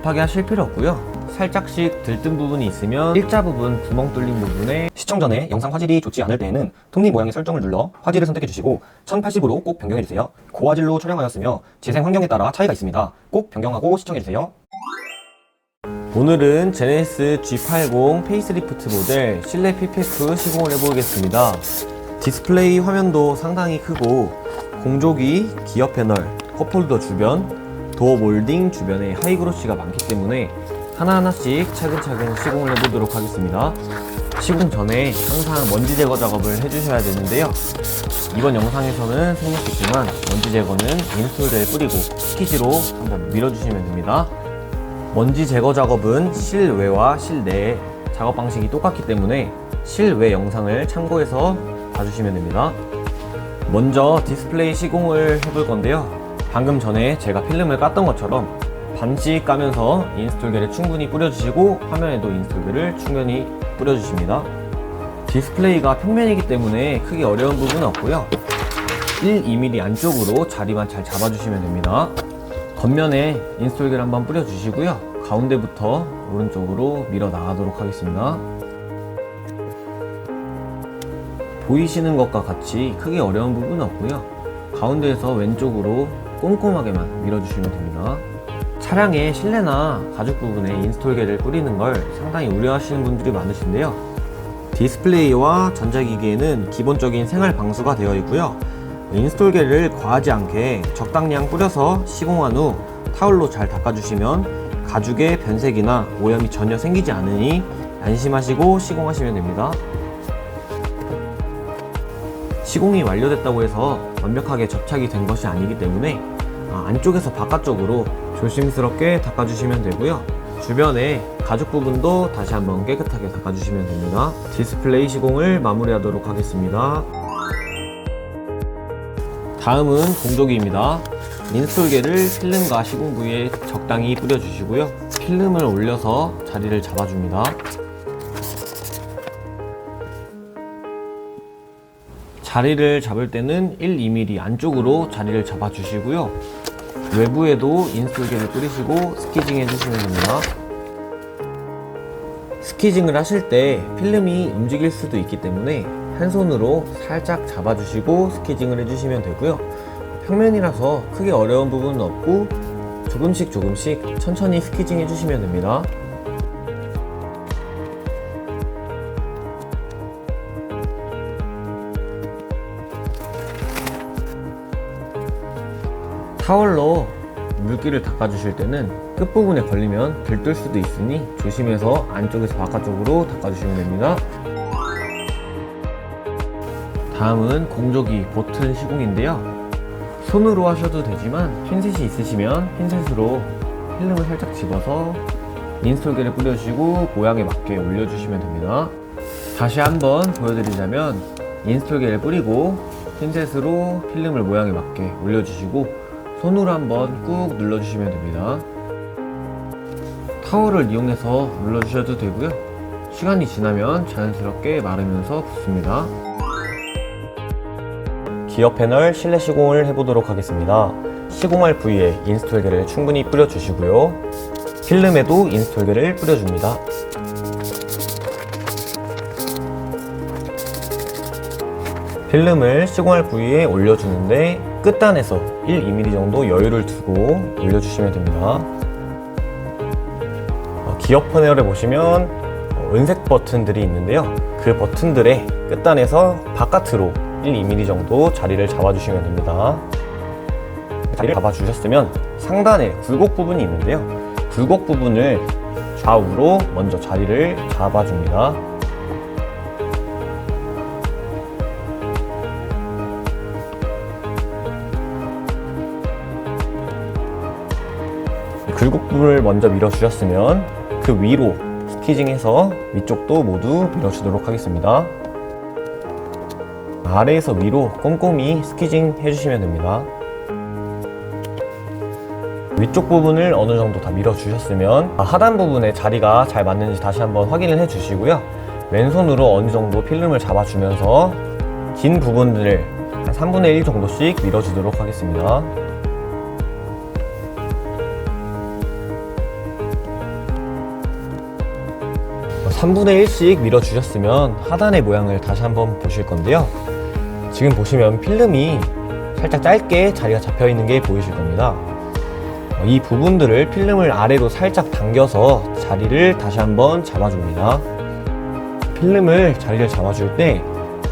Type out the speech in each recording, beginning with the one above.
급하게 하실 필요 없고요. 살짝씩 들뜬 부분이 있으면 일자 부분, 구멍 뚫린 부분에 시청 전에 영상 화질이 좋지 않을 때에는 톱니 모양의 설정을 눌러 화질을 선택해 주시고 1080으로 꼭 변경해 주세요. 고화질로 촬영하였으며 재생 환경에 따라 차이가 있습니다. 꼭 변경하고 시청해 주세요. 오늘은 제네시스 G80 페이스리프트 모델 실내 PPF 시공을 해보겠습니다. 디스플레이 화면도 상당히 크고 공조기, 기어 패널, 컵홀더 주변, 도어 몰딩 주변에 하이그로시가 많기 때문에 하나하나씩 차근차근 시공을 해보도록 하겠습니다. 시공 전에 항상 먼지 제거 작업을 해주셔야 되는데요. 이번 영상에서는 생략했지만 먼지 제거는 인솔더에 뿌리고 스키지로 한번 밀어주시면 됩니다. 먼지 제거 작업은 실외와 실내의 작업 방식이 똑같기 때문에 실외 영상을 참고해서 봐주시면 됩니다. 먼저 디스플레이 시공을 해볼 건데요. 방금 전에 제가 필름을 깠던 것처럼 반씩 까면서 인스톨겔을 충분히 뿌려주시고 화면에도 인스톨겔을 충분히 뿌려주십니다. 디스플레이가 평면이기 때문에 크게 어려운 부분은 없고요. 1~2mm 안쪽으로 자리만 잘 잡아주시면 됩니다. 겉면에 인스톨겔 한번 뿌려주시고요. 가운데부터 오른쪽으로 밀어 나가도록 하겠습니다. 보이시는 것과 같이 크게 어려운 부분은 없고요. 가운데에서 왼쪽으로 꼼꼼하게만 밀어주시면 됩니다. 차량의 실내나 가죽 부분에 인스톨겔을 뿌리는 걸 상당히 우려하시는 분들이 많으신데요. 디스플레이와 전자기기에는 기본적인 생활 방수가 되어 있고요. 인스톨겔을 과하지 않게 적당량 뿌려서 시공한 후 타올로 잘 닦아주시면 가죽에 변색이나 오염이 전혀 생기지 않으니 안심하시고 시공하시면 됩니다. 시공이 완료됐다고 해서 완벽하게 접착이 된 것이 아니기 때문에 안쪽에서 바깥쪽으로 조심스럽게 닦아주시면 되고요. 주변에 가죽 부분도 다시 한번 깨끗하게 닦아주시면 됩니다. 디스플레이 시공을 마무리하도록 하겠습니다. 다음은 공조기입니다. 인스톨겔을 필름과 시공 부위에 적당히 뿌려주시고요. 필름을 올려서 자리를 잡아줍니다. 자리를 잡을 때는 1~2mm 안쪽으로 자리를 잡아주시고요. 외부에도 인스톨겔을 뿌리시고 스키징 해주시면 됩니다. 스키징을 하실 때 필름이 움직일 수도 있기 때문에 한 손으로 살짝 잡아주시고 스키징을 해주시면 되고요. 평면이라서 크게 어려운 부분은 없고 조금씩 천천히 스키징 해주시면 됩니다. 타월로 물기를 닦아주실 때는 끝부분에 걸리면 들뜰 수도 있으니 조심해서 안쪽에서 바깥쪽으로 닦아주시면 됩니다. 다음은 공조기 버튼 시공인데요. 손으로 하셔도 되지만 핀셋이 있으시면 핀셋으로 필름을 살짝 집어서 인스톨겔을 뿌려주시고 모양에 맞게 올려주시면 됩니다. 다시 한번 보여드리자면 인스톨겔을 뿌리고 핀셋으로 필름을 모양에 맞게 올려주시고 손으로 한번 꾹 눌러주시면 됩니다. 타월을 이용해서 눌러주셔도 되고요. 시간이 지나면 자연스럽게 마르면서 굳습니다. 기어 패널 실내 시공을 해보도록 하겠습니다. 시공할 부위에 인스톨겔을 충분히 뿌려주시고요. 필름에도 인스톨겔을 뿌려줍니다. 필름을 시공할 부위에 올려주는데 끝단에서 1~2mm 정도 여유를 두고 올려주시면 됩니다. 기어 패널에 보시면 은색 버튼들이 있는데요. 그 버튼들의 끝단에서 바깥으로 1~2mm 정도 자리를 잡아주시면 됩니다. 자리를 잡아주셨으면 상단에 굴곡 부분이 있는데요. 굴곡 부분을 좌우로 먼저 자리를 잡아줍니다. 굴곡 부분을 먼저 밀어주셨으면 그 위로 스키징해서 위쪽도 모두 밀어주도록 하겠습니다. 아래에서 위로 꼼꼼히 스키징 해주시면 됩니다. 위쪽 부분을 어느 정도 다 밀어주셨으면 하단 부분에 자리가 잘 맞는지 다시 한번 확인을 해주시고요. 왼손으로 어느 정도 필름을 잡아주면서 긴 부분들을 한 3분의 1 정도씩 밀어주도록 하겠습니다. 3분의 1씩 밀어주셨으면 하단의 모양을 다시 한번 보실 건데요. 지금 보시면 필름이 살짝 짧게 자리가 잡혀 있는 게 보이실 겁니다. 이 부분들을 필름을 아래로 살짝 당겨서 자리를 다시 한번 잡아줍니다. 필름을 자리를 잡아줄 때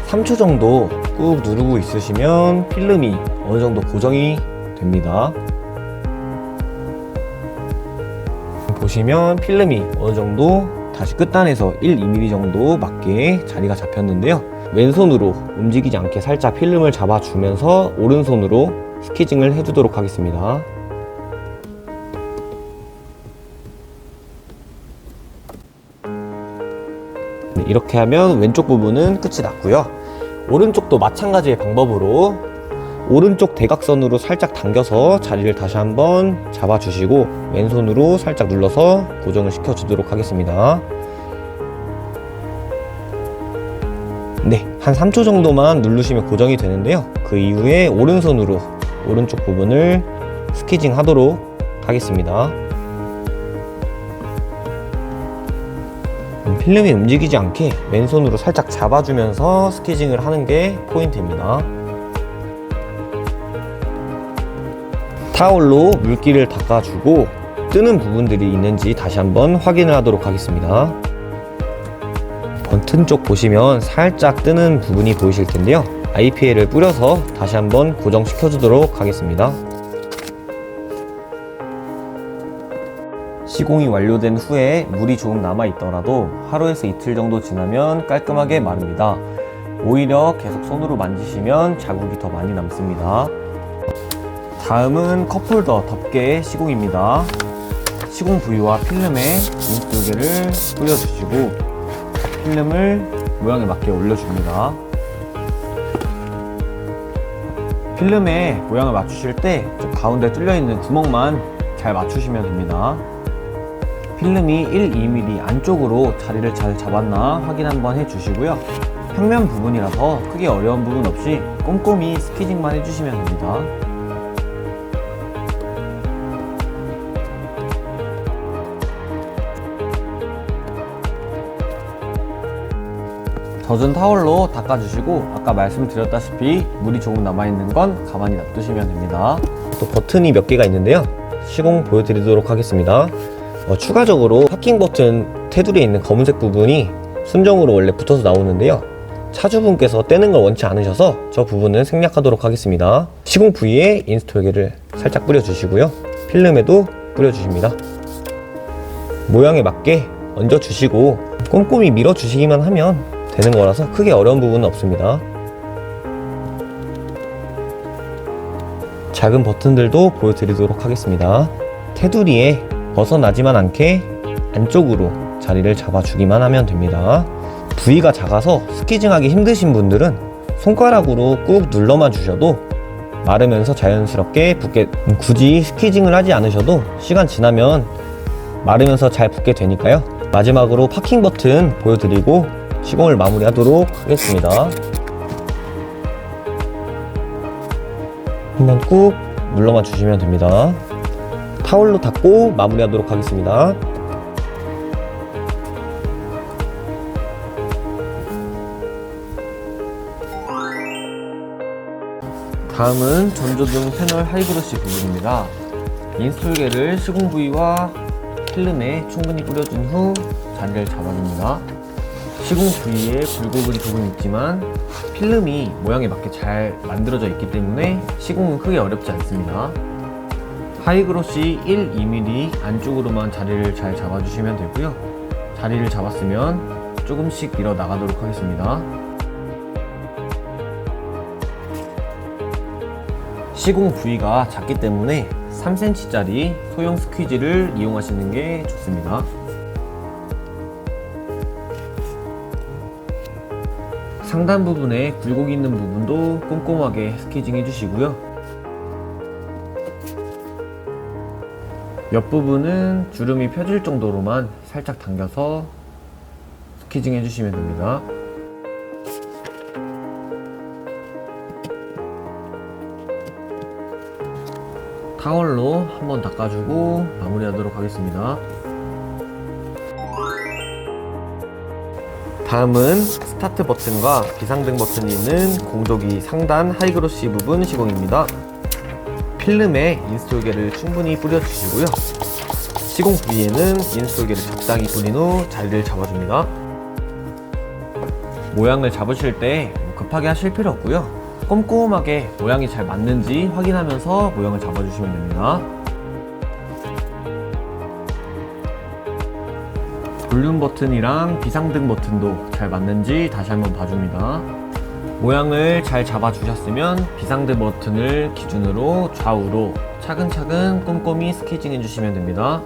3초 정도 꾹 누르고 있으시면 필름이 어느 정도 고정이 됩니다. 보시면 필름이 어느 정도 다시 끝단에서 1~2mm 정도 맞게 자리가 잡혔는데요. 왼손으로 움직이지 않게 살짝 필름을 잡아주면서 오른손으로 스키징을 해주도록 하겠습니다. 네, 이렇게 하면 왼쪽 부분은 끝이 났고요. 오른쪽도 마찬가지의 방법으로 오른쪽 대각선으로 살짝 당겨서 자리를 다시 한번 잡아주시고 왼손으로 살짝 눌러서 고정을 시켜주도록 하겠습니다. 네, 한 3초 정도만 누르시면 고정이 되는데요. 그 이후에 오른손으로 오른쪽 부분을 스키징 하도록 하겠습니다. 필름이 움직이지 않게 왼손으로 살짝 잡아주면서 스키징을 하는 게 포인트입니다. 타올로 물기를 닦아주고 뜨는 부분들이 있는지 다시 한번 확인을 하도록 하겠습니다. 버튼 쪽 보시면 살짝 뜨는 부분이 보이실 텐데요. IPL을 뿌려서 다시 한번 고정시켜 주도록 하겠습니다. 시공이 완료된 후에 물이 조금 남아 있더라도 하루에서 이틀 정도 지나면 깔끔하게 마릅니다. 오히려 계속 손으로 만지시면 자국이 더 많이 남습니다. 다음은 컵홀더 덮개 시공입니다. 시공 부위와 필름에 인스톨게를 뿌려주시고 필름을 모양에 맞게 올려줍니다. 필름에 모양을 맞추실 때 가운데 뚫려있는 구멍만 잘 맞추시면 됩니다. 필름이 1~2mm 안쪽으로 자리를 잘 잡았나 확인 한번 해주시고요. 평면 부분이라서 크게 어려운 부분 없이 꼼꼼히 스키징만 해주시면 됩니다. 젖은 타월로 닦아주시고 아까 말씀드렸다시피 물이 조금 남아있는 건 가만히 놔두시면 됩니다. 또 버튼이 몇 개가 있는데요. 시공 보여드리도록 하겠습니다. 추가적으로 파킹 버튼 테두리에 있는 검은색 부분이 순정으로 원래 붙어서 나오는데요. 차주분께서 떼는 걸 원치 않으셔서 저 부분은 생략하도록 하겠습니다. 시공 부위에 인스톨게를 살짝 뿌려주시고요. 필름에도 뿌려주십니다. 모양에 맞게 얹어주시고 꼼꼼히 밀어주시기만 하면 되는 거라서 크게 어려운 부분은 없습니다. 작은 버튼들도 보여드리도록 하겠습니다. 테두리에 벗어나지만 않게 안쪽으로 자리를 잡아주기만 하면 됩니다. 부위가 작아서 스키징하기 힘드신 분들은 손가락으로 꾹 눌러만 주셔도 마르면서 자연스럽게 붙게, 굳이 스키징을 하지 않으셔도 시간 지나면 마르면서 잘 붙게 되니까요. 마지막으로 파킹 버튼 보여드리고 시공을 마무리하도록 하겠습니다. 한번 꾹 눌러만 주시면 됩니다. 타올로 닦고 마무리하도록 하겠습니다. 다음은 전조등 패널 하이브러시 부분입니다. 인스톨게를 시공 부위와 필름에 충분히 뿌려준 후 자리를 잡아줍니다. 시공 부위에 굴곡은 조금 있지만 필름이 모양에 맞게 잘 만들어져 있기 때문에 시공은 크게 어렵지 않습니다. 하이그로시 1~2mm 안쪽으로만 자리를 잘 잡아주시면 되고요. 자리를 잡았으면 조금씩 밀어 나가도록 하겠습니다. 시공 부위가 작기 때문에 3cm짜리 소형 스퀴즈를 이용하시는 게 좋습니다. 상단 부분에 굴곡이 있는 부분도 꼼꼼하게 스키징 해주시고요. 옆부분은 주름이 펴질 정도로만 살짝 당겨서 스키징 해주시면 됩니다. 타월로 한번 닦아주고 마무리하도록 하겠습니다. 다음은 스타트 버튼과 비상등 버튼이 있는 공조기 상단 하이그로시 부분 시공입니다. 필름에 인스톨계를 충분히 뿌려주시고요. 시공 부위에는 인스톨계를 적당히 뿌린 후 자리를 잡아줍니다. 모양을 잡으실 때 급하게 하실 필요 없고요. 꼼꼼하게 모양이 잘 맞는지 확인하면서 모양을 잡아주시면 됩니다. 볼륨 버튼이랑 비상등 버튼도 잘 맞는지 다시 한번 봐줍니다. 모양을 잘 잡아주셨으면 비상등 버튼을 기준으로 좌우로 차근차근 꼼꼼히 스케이징 해주시면 됩니다.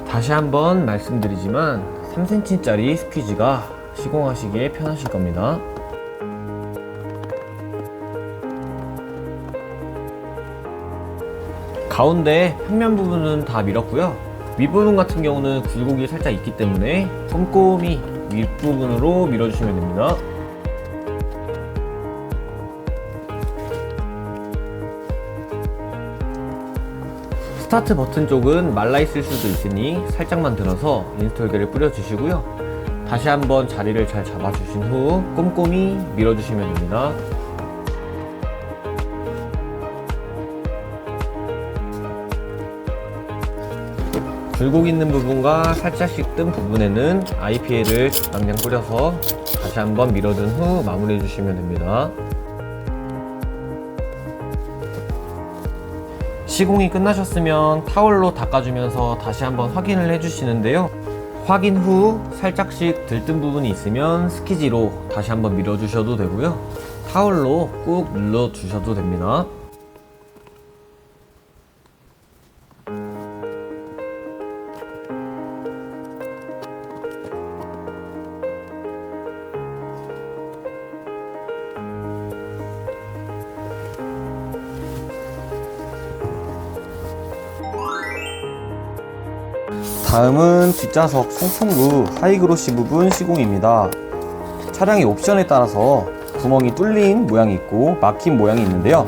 다시 한번 말씀드리지만 3cm짜리 스퀴즈가 시공하시기에 편하실 겁니다. 가운데 평면 부분은 다 밀었고요. 윗부분 같은 경우는 굴곡이 살짝 있기 때문에 꼼꼼히 윗부분으로 밀어주시면 됩니다. 스타트 버튼 쪽은 말라있을 수도 있으니 살짝만 들어서 인스톨계를 뿌려주시고요. 다시 한번 자리를 잘 잡아주신 후 꼼꼼히 밀어주시면 됩니다. 굴곡 있는 부분과 살짝씩 뜬 부분에는 IPA를 적당량 뿌려서 다시 한번 밀어준 후 마무리해 주시면 됩니다. 시공이 끝나셨으면 타월로 닦아주면서 다시 한번 확인을 해주시는데요. 확인 후 살짝씩 들뜬 부분이 있으면 스키지로 다시 한번 밀어주셔도 되고요. 타월로 꾹 눌러주셔도 됩니다. 다음은 뒷좌석 송풍구 하이그로시 부분 시공입니다. 차량의 옵션에 따라서 구멍이 뚫린 모양이 있고 막힌 모양이 있는데요.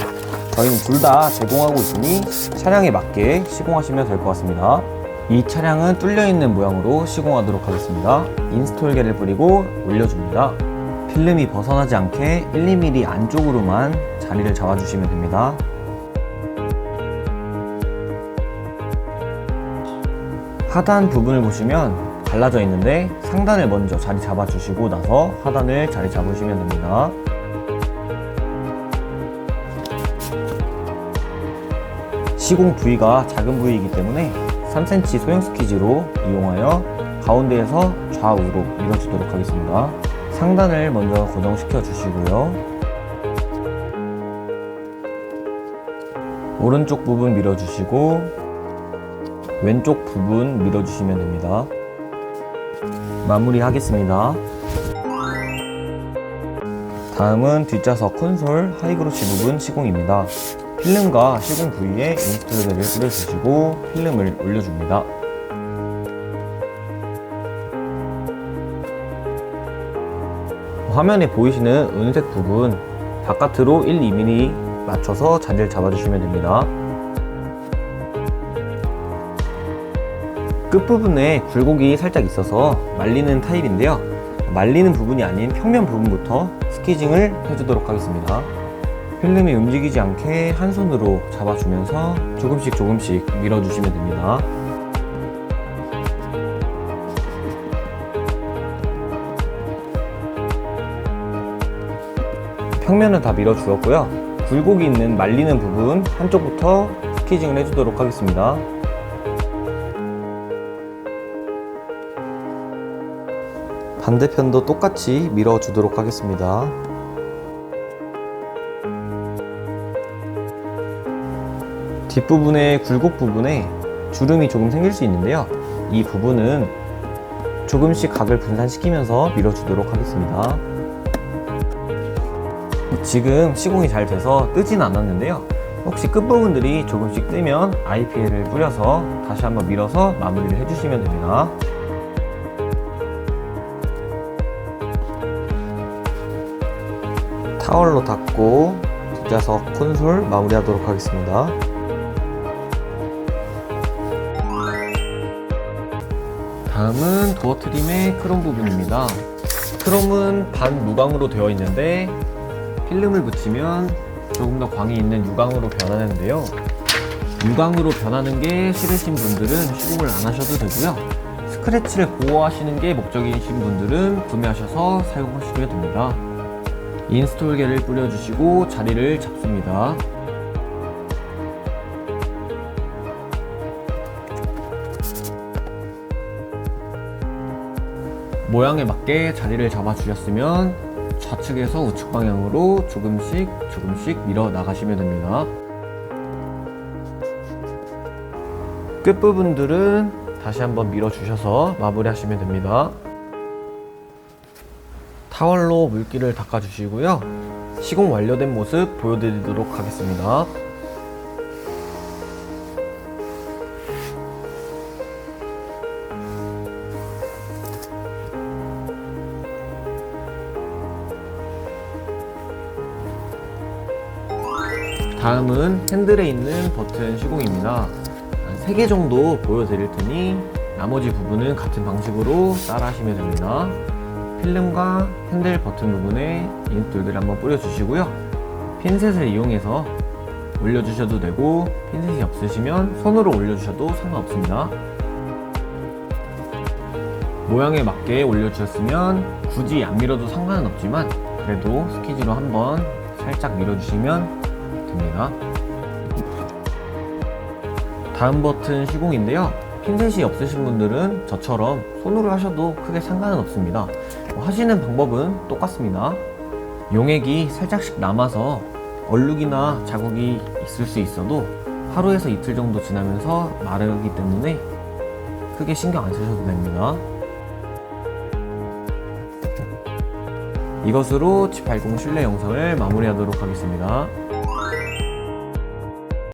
저희는 둘 다 제공하고 있으니 차량에 맞게 시공하시면 될 것 같습니다. 이 차량은 뚫려 있는 모양으로 시공하도록 하겠습니다. 인스톨계를 뿌리고 올려줍니다. 필름이 벗어나지 않게 1~2mm 안쪽으로만 자리를 잡아주시면 됩니다. 하단 부분을 보시면 갈라져 있는데 상단을 먼저 자리 잡아주시고 나서 하단을 자리 잡으시면 됩니다. 시공 부위가 작은 부위이기 때문에 3cm 소형 스퀴즈로 이용하여 가운데에서 좌우로 밀어주도록 하겠습니다. 상단을 먼저 고정시켜 주시고요. 오른쪽 부분 밀어주시고 왼쪽 부분 밀어주시면 됩니다. 마무리 하겠습니다. 다음은 뒷좌석 콘솔 하이그로시 부분 시공입니다. 필름과 시공 부위에 인스톨계를 뿌려주시고 필름을 올려줍니다. 화면에 보이시는 은색 부분 바깥으로 1~2mm 맞춰서 자리를 잡아주시면 됩니다. 끝부분에 굴곡이 살짝 있어서 말리는 타입인데요. 말리는 부분이 아닌 평면 부분부터 스퀴징을 해주도록 하겠습니다. 필름이 움직이지 않게 한 손으로 잡아주면서 조금씩 밀어주시면 됩니다. 평면은 다 밀어주었고요. 굴곡이 있는 말리는 부분 한쪽부터 스퀴징을 해주도록 하겠습니다. 반대편도 똑같이 밀어주도록 하겠습니다. 뒷부분의 굴곡 부분에 주름이 조금 생길 수 있는데요. 이 부분은 조금씩 각을 분산시키면서 밀어주도록 하겠습니다. 지금 시공이 잘 돼서 뜨진 않았는데요. 혹시 끝부분들이 조금씩 뜨면 IPA를 뿌려서 다시 한번 밀어서 마무리를 해주시면 됩니다. 타월로 닦고 뒷좌석 콘솔 마무리하도록 하겠습니다. 다음은 도어 트림의 크롬 부분입니다. 크롬은 반무광으로 되어 있는데 필름을 붙이면 조금 더 광이 있는 유광으로 변하는데요. 유광으로 변하는 게 싫으신 분들은 시공을 안 하셔도 되고요. 스크래치를 보호하시는 게 목적이신 분들은 구매하셔서 사용하시면 됩니다. 인스톨계를 뿌려주시고 자리를 잡습니다. 모양에 맞게 자리를 잡아주셨으면 좌측에서 우측 방향으로 조금씩 밀어 나가시면 됩니다. 끝부분들은 다시 한번 밀어주셔서 마무리하시면 됩니다. 타월로 물기를 닦아주시고요. 시공 완료된 모습 보여드리도록 하겠습니다. 다음은 핸들에 있는 버튼 시공입니다. 한 3개 정도 보여드릴 테니 나머지 부분은 같은 방식으로 따라 하시면 됩니다. 필름과 핸들 버튼 부분에 인스톨들을 한번 뿌려주시고요. 핀셋을 이용해서 올려주셔도 되고 핀셋이 없으시면 손으로 올려주셔도 상관없습니다. 모양에 맞게 올려주셨으면 굳이 안 밀어도 상관은 없지만 그래도 스키지로 한번 살짝 밀어주시면 됩니다. 다음 버튼 시공인데요. 핀셋이 없으신 분들은 저처럼 손으로 하셔도 크게 상관은 없습니다. 하시는 방법은 똑같습니다. 용액이 살짝씩 남아서 얼룩이나 자국이 있을 수 있어도 하루에서 이틀 정도 지나면서 마르기 때문에 크게 신경 안 쓰셔도 됩니다. 이것으로 G80 실내 영상을 마무리하도록 하겠습니다.